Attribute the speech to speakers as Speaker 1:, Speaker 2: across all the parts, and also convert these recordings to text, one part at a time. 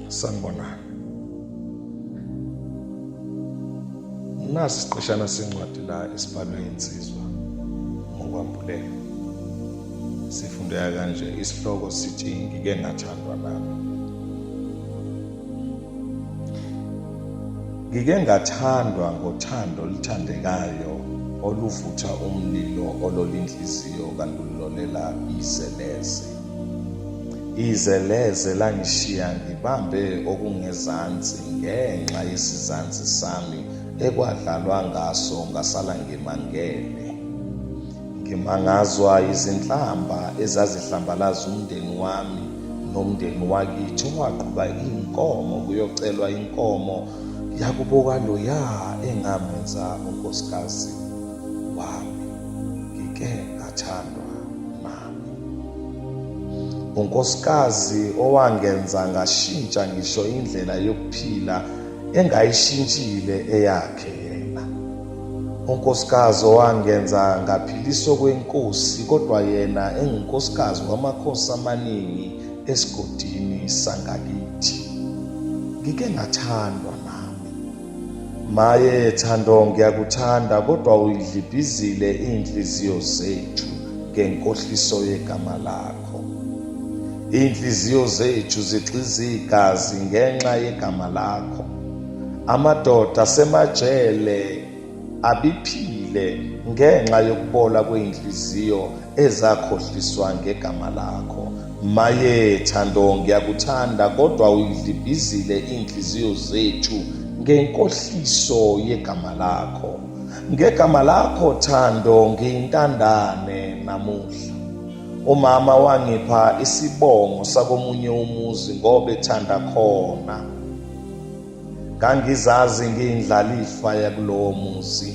Speaker 1: Sanibonani. Nasi isiqeshana sencwadi la esibhalwe insizwa ngokwambuleka. Sifundeka kanje, isihloko sithi ngike ngathandwa nami. Ngike ngathandwa ngothando oluthandekayo oluvutha umlilo ololinhliziyo kanti lulolela izeleze. Izeleze langishiya ngibambe okungezansi ngenxa yesizansi sami ekwadlalwa ngaso ngasala ngimangele. Ngimangazwa izinhlamba ezazihlambalaza umndeni wami nomndeni wakithi owaqhuba inkomo kuyocelwa inkomo yakubo kwaloya engamenza unkosikazi wami. Ngike ngathandwa nami. Unkosikazi owangenza ngashintsha ngisho indlela yokuphila engayishintshile eyakhe yena. Unkosikazi owangenza ngaphiliswa kwenkosi kodwa yena engunkosikazi wamakhosi amaningi esigodini sangakithi. Ngike ngathandwa nami. Maye Thando, ngiyakuthanda kodwa uyidlibhizile inhliziyo zethu ngenkohliso yegama lakho. Inhliziyo zethu zigxiza igazi ngenxa yegama lakho. Amadoda asemajele abiphile ngenxa yokubola kweinhliziyo ezakhohliswa ngegama lakho. Maye Thando, ngiyakuthanda kodwa uyidlibhizile inhliziyo zethu ngenkohliso yegama lakho. Ngegama lakho Thando ngiyintandane namuhla. Umama wangipha isibongo sakomunye umuzi ngoba ethanda khona. Kangizazi ngiyindlalifa yakulowo muzi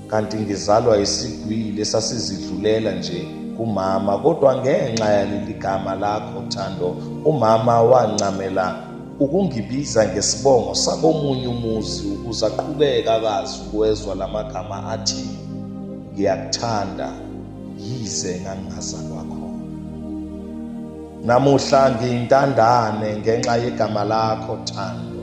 Speaker 1: kanti ngizalwa isigwili esasizidlulela nje kumama, kodwa ngenxa yaleli gama lakho Thando umama wancamela ukungibiza ngesibongo sakomunye umuzi ukuze aqhubeka akazi ukwezwa lamagama athi ngiyakuthanda yize ngangazalwa khona. Namuhla ngiyintandane ngenxa yegama lakho Thando.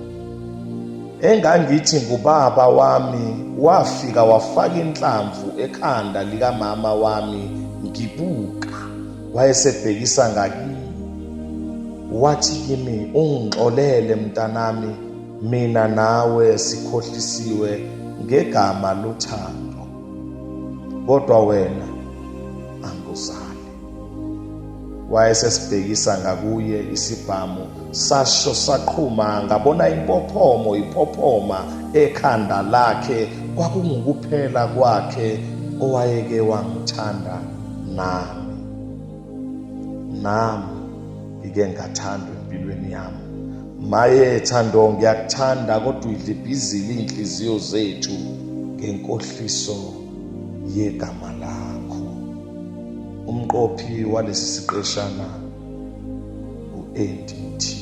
Speaker 1: Engangithi ngubaba wami wafika wafaka inhlamvu ekhanda likamama wami ngibuka, wayesebhekisa ngakini. Wathi kimi, ungixolele mntanami, mina nawe sikhohlisiwe ngegama lothando, kodwa wena anguzali. Wayesesibhekisa ngakuye isibhamu sasho saqhuma, ngabona impophomo iphophoma ekhanda lakhe. Kwakungukuphela kwakhe owayeke wangithanda nami. Ngike ngathandwa empilweni yami. Maye Thando, ngiyakuthanda kodwa uyidlibhizile inhliziyo zethu ngenkohliso yegama lakho. Umqophi walesi siqeshana u-Andy T.